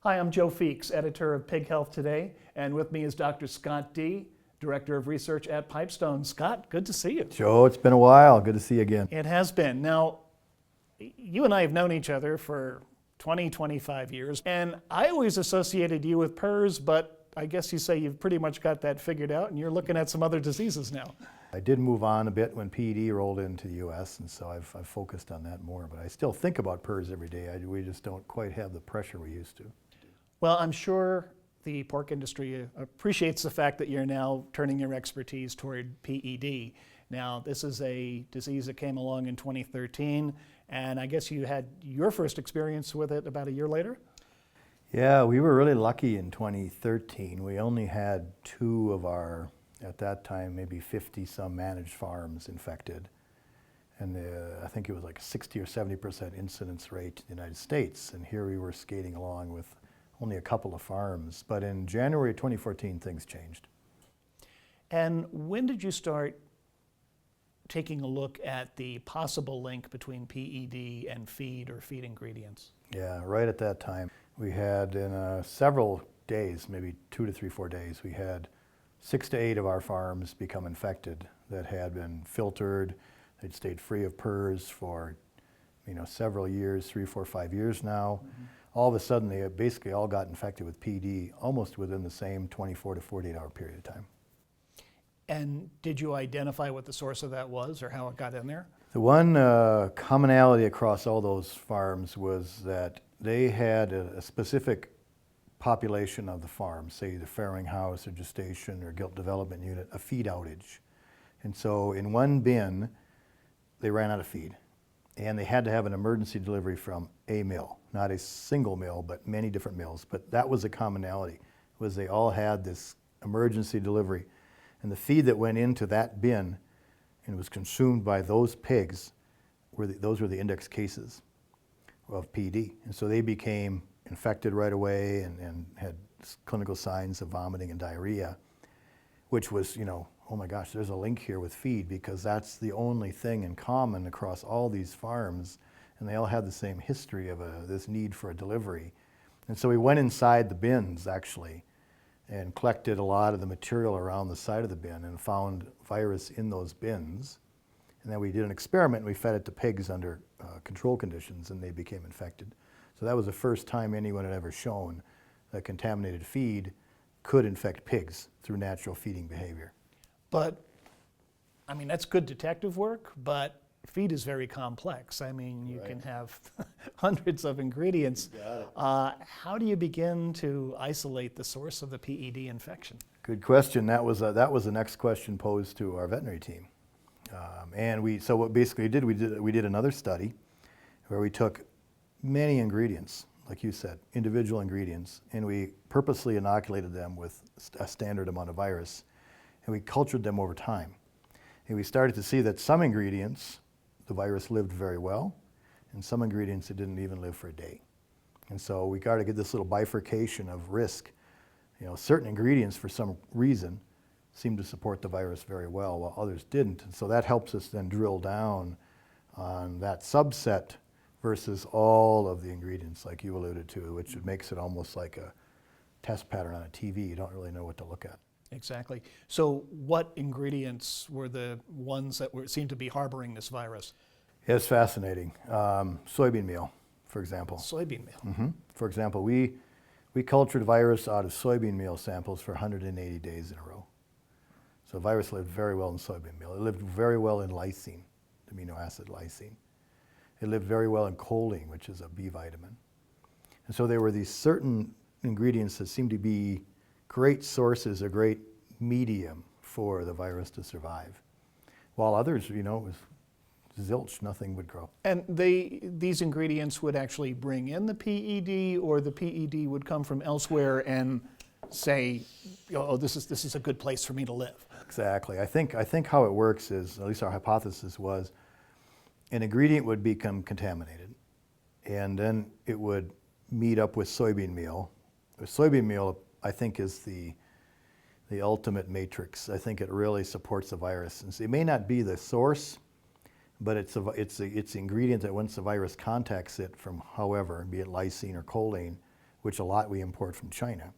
Hi, I'm Joe Feeks, editor of Pig Health Today, and with me is Dr. Scott Dee, Director of Research at Pipestone. Scott, good to see you. Joe, it's been a while. Good to see you again. It has been. Now, you and I have known each other for 20, 25 years, and I always associated you with PERS, but I guess you say you've pretty much got that figured out, and you're looking at some other diseases now. I did move on a bit when PED rolled into the U.S., and so I've focused on that more, but I still think about PERS every day. We just don't quite have the pressure we used to. Well, I'm sure the pork industry appreciates the fact that you're now turning your expertise toward PED. Now, this is a disease that came along in 2013, and I guess you had your first experience with it about a year later? Yeah, we were really lucky in 2013. We only had 2 of our, at that time, maybe 50-some managed farms infected. And I think it was like a 60 or 70% incidence rate in the United States. And here we were skating along with only a couple of farms. But in January 2014, things changed. And when did you start taking a look at the possible link between PED and feed or feed ingredients? Yeah, right at that time. We had in several days, maybe 2 to 3, 4 days, we had 6 to 8 of our farms become infected that had been filtered. They'd stayed free of PERS for several years, 3, 4, 5 years now. Mm-hmm. All of a sudden, they basically all got infected with PD almost within the same 24 to 48 hour period of time. And did you identify what the source of that was or how it got in there? The one commonality across all those farms was that they had a specific population of the farm, say the farrowing house or gestation or gilt development unit, a feed outage. And so in one bin, they ran out of feed. And they had to have an emergency delivery from a mill, not a single mill, but many different mills. But that was a commonality, was they all had this emergency delivery. And the feed that went into that bin and was consumed by those pigs, those were the index cases of PD. And so they became infected right away and had clinical signs of vomiting and diarrhea, which was, oh my gosh, there's a link here with feed because that's the only thing in common across all these farms, and they all had the same history of this need for a delivery. And so we went inside the bins, actually, and collected a lot of the material around the side of the bin and found virus in those bins. And then we did an experiment, and we fed it to pigs under control conditions, and they became infected. So that was the first time anyone had ever shown that contaminated feed could infect pigs through natural feeding behavior. But, that's good detective work, but feed is very complex. You Right. can have hundreds of ingredients. How do you begin to isolate the source of the PED infection? Good question. That was the next question posed to our veterinary team. So what basically we did another study where we took many ingredients, like you said, individual ingredients, and we purposely inoculated them with a standard amount of virus, and we cultured them over time. And we started to see that some ingredients, the virus lived very well, and some ingredients it didn't even live for a day. And so we got to get this little bifurcation of risk. Certain ingredients for some reason seem to support the virus very well, while others didn't. And so that helps us then drill down on that subset versus all of the ingredients like you alluded to, which makes it almost like a test pattern on a TV. You don't really know what to look at. Exactly. So what ingredients were the ones that seemed to be harboring this virus? It's fascinating. Soybean meal, for example. Soybean meal. Mm-hmm. For example, we cultured virus out of soybean meal samples for 180 days in a row. So virus lived very well in soybean meal. It lived very well in lysine, the amino acid lysine. It lived very well in choline, which is a B vitamin. And so there were these certain ingredients that seemed to be great sources, a great medium for the virus to survive. While others, it was zilch, nothing would grow. And these ingredients would actually bring in the PED, or the PED would come from elsewhere and say, oh, this is a good place for me to live. Exactly. I think how it works is, at least our hypothesis was, an ingredient would become contaminated, and then it would meet up with soybean meal. Soybean meal, I think, is the ultimate matrix. I think it really supports the virus. And so it may not be the source, but it's the ingredient that once the virus contacts it from however, be it lysine or choline, which a lot we import from China.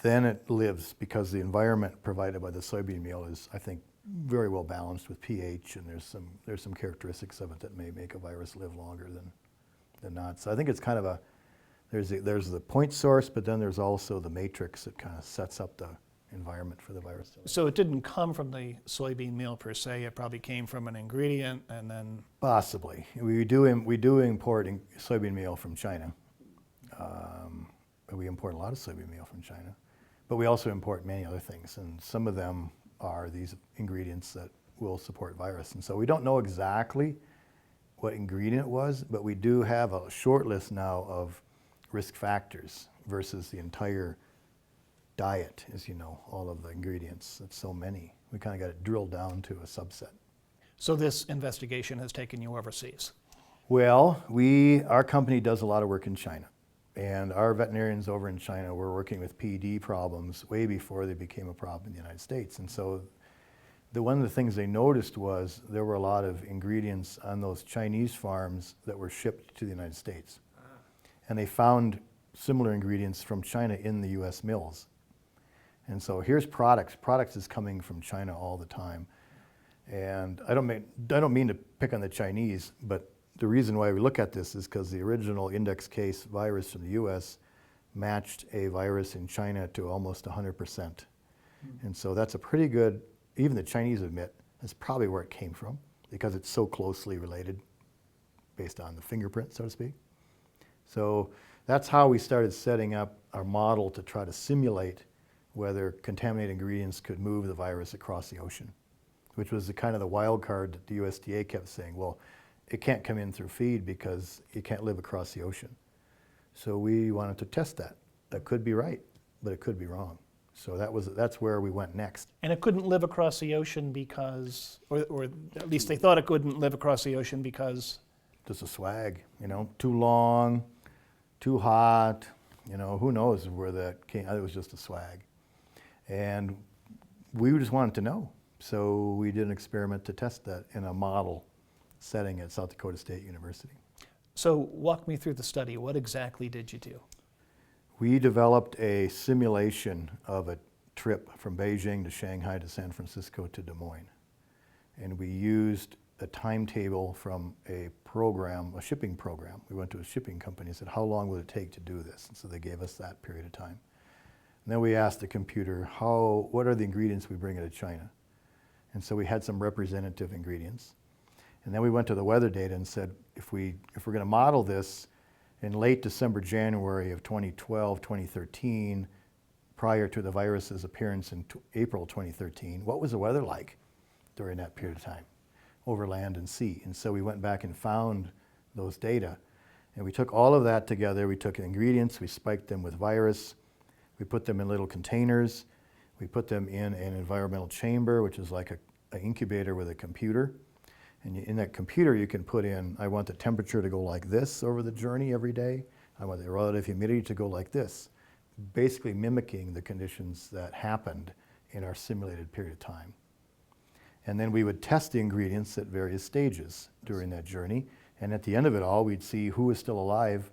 Then it lives because the environment provided by the soybean meal is, I think, very well balanced with pH, and there's some characteristics of it that may make a virus live longer than not. So I think it's kind of there's the point source, but then there's also the matrix that kind of sets up the environment for the virus to live. So it didn't come from the soybean meal per se, it probably came from an ingredient and then... Possibly. We do import soybean meal from China. We import a lot of soybean meal from China. But we also import many other things, and some of them are these ingredients that will support virus. And so we don't know exactly what ingredient it was, but we do have a short list now of risk factors versus the entire diet, as you know, all of the ingredients. It's so many. We kind of got it drilled down to a subset. So this investigation has taken you overseas? Well, our company does a lot of work in China. And our veterinarians over in China were working with PED problems way before they became a problem in the United States. And so one of the things they noticed was there were a lot of ingredients on those Chinese farms that were shipped to the United States. And they found similar ingredients from China in the US mills. And so here's products. Products is coming from China all the time. And I don't mean to pick on the Chinese, but the reason why we look at this is because the original index case virus from the US matched a virus in China to almost 100%. And so that's a pretty good, even the Chinese admit, that's probably where it came from because it's so closely related based on the fingerprint, so to speak. So that's how we started setting up our model to try to simulate whether contaminated ingredients could move the virus across the ocean, which was the kind of the wild card that the USDA kept saying, well, it can't come in through feed because it can't live across the ocean. So we wanted to test that. That could be right, but it could be wrong. So that's where we went next. And it couldn't live across the ocean because, or at least they thought it couldn't live across the ocean because? Just a swag, too long, too hot, who knows where that came. It was just a swag. And we just wanted to know. So we did an experiment to test that in a model setting at South Dakota State University. So walk me through the study. What exactly did you do? We developed a simulation of a trip from Beijing to Shanghai to San Francisco to Des Moines. And we used a timetable from a shipping program. We went to a shipping company and said, how long would it take to do this? And so they gave us that period of time. And then we asked the computer, what are the ingredients we bring into China? And so we had some representative ingredients. And then we went to the weather data and said, if we're going to model this in late December, January of 2012, 2013, prior to the virus's appearance in April 2013, what was the weather like during that period of time over land and sea? And so we went back and found those data. And we took all of that together. We took ingredients, we spiked them with virus, we put them in little containers, we put them in an environmental chamber, which is like an incubator with a computer. And in that computer, you can put in, I want the temperature to go like this over the journey every day. I want the relative humidity to go like this, basically mimicking the conditions that happened in our simulated period of time. And then we would test the ingredients at various stages during that journey. And at the end of it all, we'd see who was still alive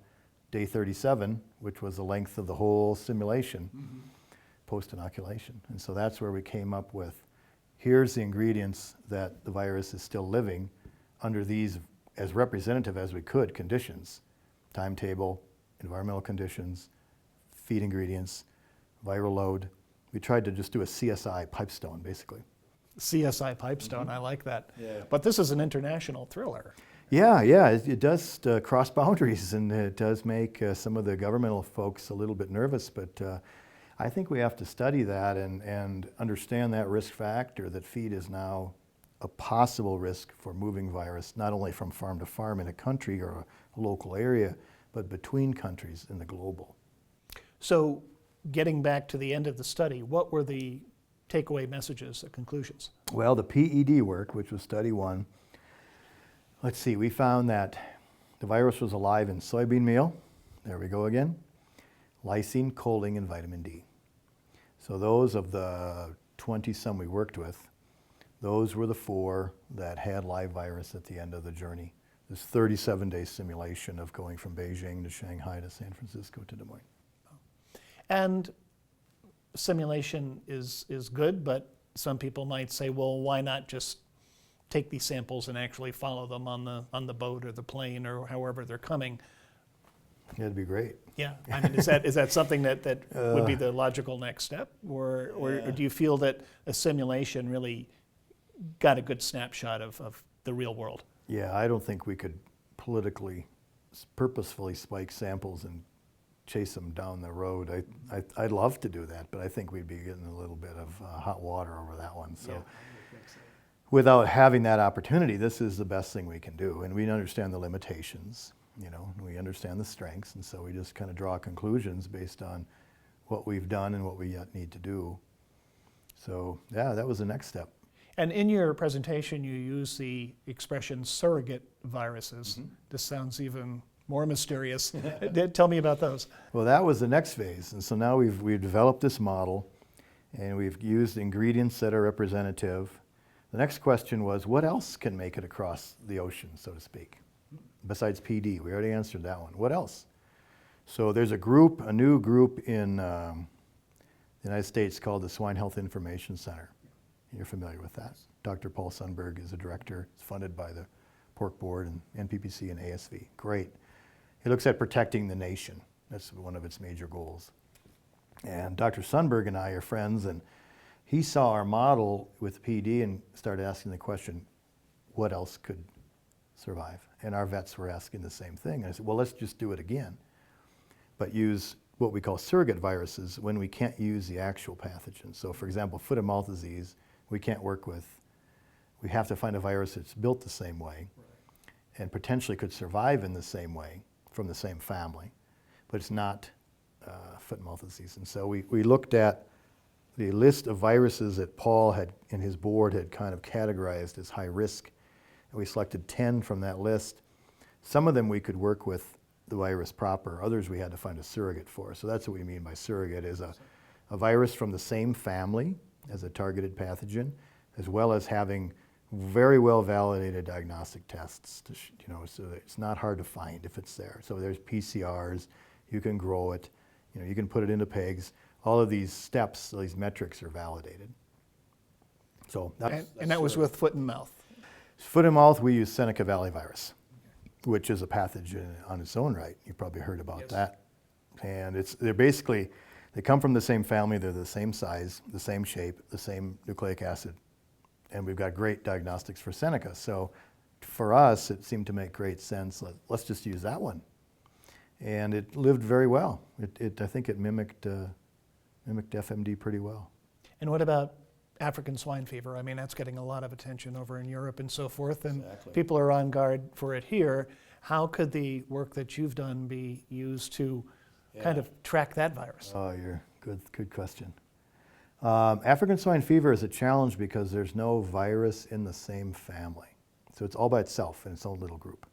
day 37, which was the length of the whole simulation post-inoculation. And so that's where we came up with, here's the ingredients that the virus is still living under these, as representative as we could, conditions. Timetable, environmental conditions, feed ingredients, viral load. We tried to just do a CSI Pipestone, basically. CSI Pipestone, I like that. Yeah. But this is an international thriller. Yeah, it does cross boundaries, and it does make some of the governmental folks a little bit nervous, but I think we have to study that and understand that risk factor, that feed is now a possible risk for moving virus, not only from farm to farm in a country or a local area, but between countries in the global. So getting back to the end of the study, what were the takeaway messages, the conclusions? Well, the PED work, which was study one, let's see, we found that the virus was alive in soybean meal, there we go again, lysine, choline, and vitamin D. So those of the 20-some we worked with, those were the 4 that had live virus at the end of the journey this 37-day simulation of going from Beijing to Shanghai to San Francisco to Des Moines. And simulation is good, but some people might say, well, why not just take these samples and actually follow them on the boat or the plane or however they're coming? Yeah, it'd be great. Yeah, I mean, is that something that would be the logical next step, or do you feel that a simulation really got a good snapshot of the real world? Yeah, I don't think we could politically, purposefully spike samples and chase them down the road. I'd love to do that, but I think we'd be getting a little bit of hot water over that one. So, without having that opportunity, this is the best thing we can do, and we understand the limitations. You know, we understand the strengths, and so we just kind of draw conclusions based on what we've done and what we yet need to do. So, yeah, that was the next step. And in your presentation, you use the expression surrogate viruses. Mm-hmm. This sounds even more mysterious. Tell me about those. Well, that was the next phase. And so now we've developed this model, and we've used ingredients that are representative. The next question was, what else can make it across the ocean, so to speak, besides PD? We already answered that one. What else? So there's a new group in the United States called the Swine Health Information Center. You're familiar with that. Dr. Paul Sundberg is a director. It's funded by the Pork Board and NPPC and ASV. Great. He looks at protecting the nation. That's one of its major goals. And Dr. Sundberg and I are friends, and he saw our model with PD and started asking the question, what else could survive? And our vets were asking the same thing. And I said, well, let's just do it again, but use what we call surrogate viruses when we can't use the actual pathogen. So for example, foot and mouth disease, we can't work with. We have to find a virus that's built the same way and potentially could survive in the same way from the same family, but it's not foot and mouth disease. And so we looked at the list of viruses that Paul had and his board had kind of categorized as high risk. And we selected 10 from that list. Some of them we could work with the virus proper, others we had to find a surrogate for. So that's what we mean by surrogate, is a virus from the same family as a targeted pathogen, as well as having very well validated diagnostic tests to, so that it's not hard to find if it's there. So there's PCRs, you can grow it, you can put it into pigs. All of these steps, these metrics are validated. So that's that was with foot and mouth. Foot and mouth, we use Seneca Valley virus, which is a pathogen on its own right. You've probably heard about that. And they come from the same family, they're the same size, the same shape, the same nucleic acid, and we've got great diagnostics for Seneca. So for us, it seemed to make great sense. Let's just use that one. And it lived very well. I think it mimicked FMD pretty well. And what about African swine fever? I mean, that's getting a lot of attention over in Europe and so forth, and people are on guard for it here. How could the work that you've done be used to kind of track that virus? Oh, good question. African swine fever is a challenge because there's no virus in the same family. So it's all by itself in its own little group.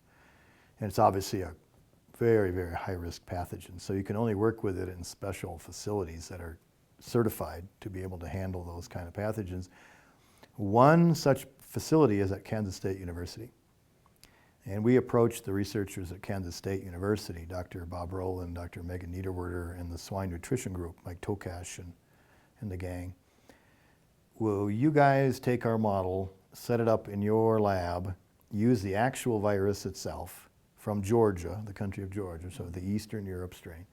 And it's obviously a very, very high-risk pathogen. So you can only work with it in special facilities that are certified to be able to handle those kind of pathogens. One such facility is at Kansas State University. And we approached the researchers at Kansas State University, Dr. Bob Rowland, Dr. Megan Niederwerder, and the swine nutrition group, Mike Tokash and the gang. Will you guys take our model, set it up in your lab, use the actual virus itself from Georgia, the country of Georgia, so the Eastern Europe strain.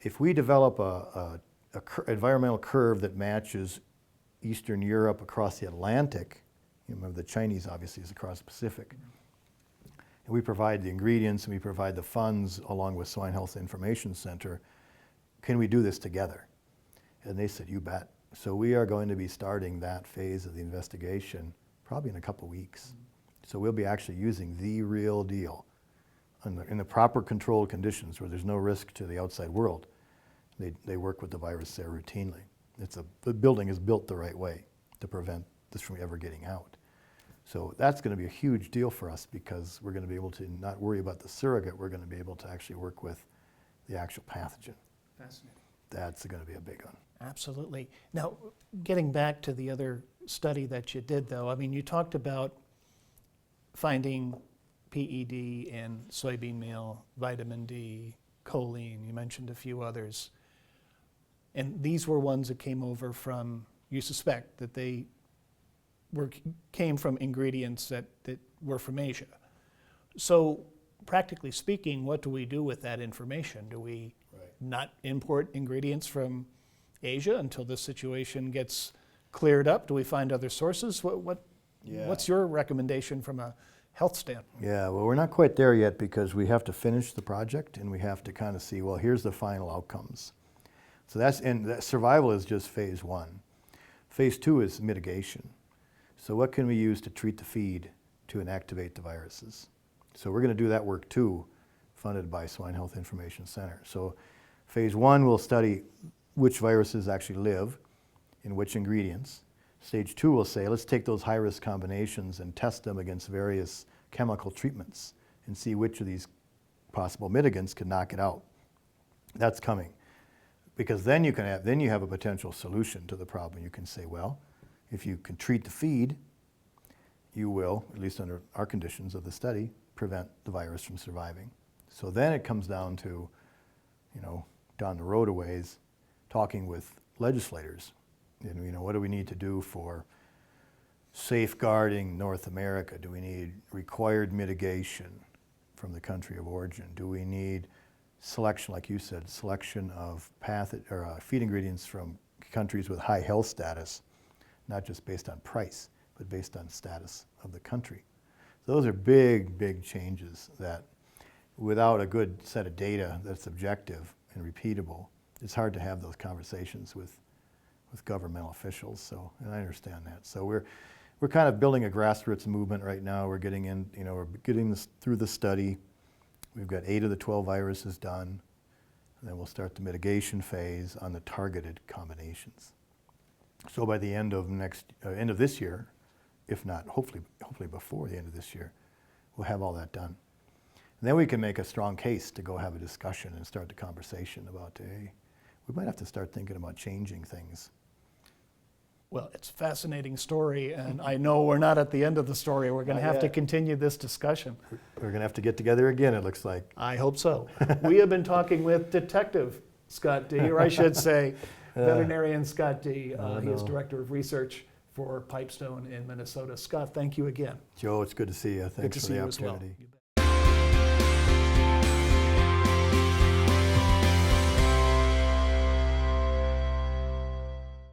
If we develop a environmental curve that matches Eastern Europe across the Atlantic, remember the Chinese obviously is across the Pacific, and we provide the ingredients and we provide the funds along with Swine Health Information Center, can we do this together? And they said, you bet. So we are going to be starting that phase of the investigation probably in a couple weeks. So we'll be actually using the real deal in the proper controlled conditions where there's no risk to the outside world. They work with the virus there routinely. The building is built the right way to prevent this from ever getting out. So that's going to be a huge deal for us because we're going to be able to not worry about the surrogate. We're going to be able to actually work with the actual pathogen. Fascinating. That's going to be a big one. Absolutely. Now, getting back to the other study that you did, though, I mean, you talked about finding PED in soybean meal, vitamin D, choline, you mentioned a few others. And these were ones that came over from, you suspect that they came from ingredients that were from Asia. So practically speaking, what do we do with that information? Do we not import ingredients from Asia until this situation gets cleared up? Do we find other sources? What's your recommendation from a health standpoint? Yeah, well, we're not quite there yet because we have to finish the project and we have to kind of see, well, here's the final outcomes. So that survival is just phase one. Phase two is mitigation. So what can we use to treat the feed to inactivate the viruses? So we're going to do that work too, funded by Swine Health Information Center. So phase one will study which viruses actually live in which ingredients. Stage two will say, let's take those high-risk combinations and test them against various chemical treatments and see which of these possible mitigants can knock it out. That's coming. Because then you have a potential solution to the problem. You can say, well, if you can treat the feed, you will, at least under our conditions of the study, prevent the virus from surviving. So then it comes down to, down the road a ways, talking with legislators. And, what do we need to do for safeguarding North America? Do we need required mitigation from the country of origin? Do we need selection, like you said, selection of feed ingredients from countries with high health status, not just based on price, but based on status of the country? Those are big, big changes that without a good set of data that's objective and repeatable, it's hard to have those conversations with governmental officials. So, and I understand that. So we're kind of building a grassroots movement right now. We're getting in, we're getting this through the study. We've got 8 of the 12 viruses done. And then we'll start the mitigation phase on the targeted combinations. So by the end of this year, if not, hopefully before the end of this year, we'll have all that done. And then we can make a strong case to go have a discussion and start the conversation about, hey, we might have to start thinking about changing things. Well, it's a fascinating story, and I know we're not at the end of the story. We're going to have to continue this discussion. We're going to have to get together again, it looks like. I hope so. We have been talking with Detective Scott Dee, or I should say veterinarian Scott Dee. He is Director of Research for Pipestone in Minnesota. Scott, thank you again. Joe, it's good to see you. Thanks for the opportunity. Well.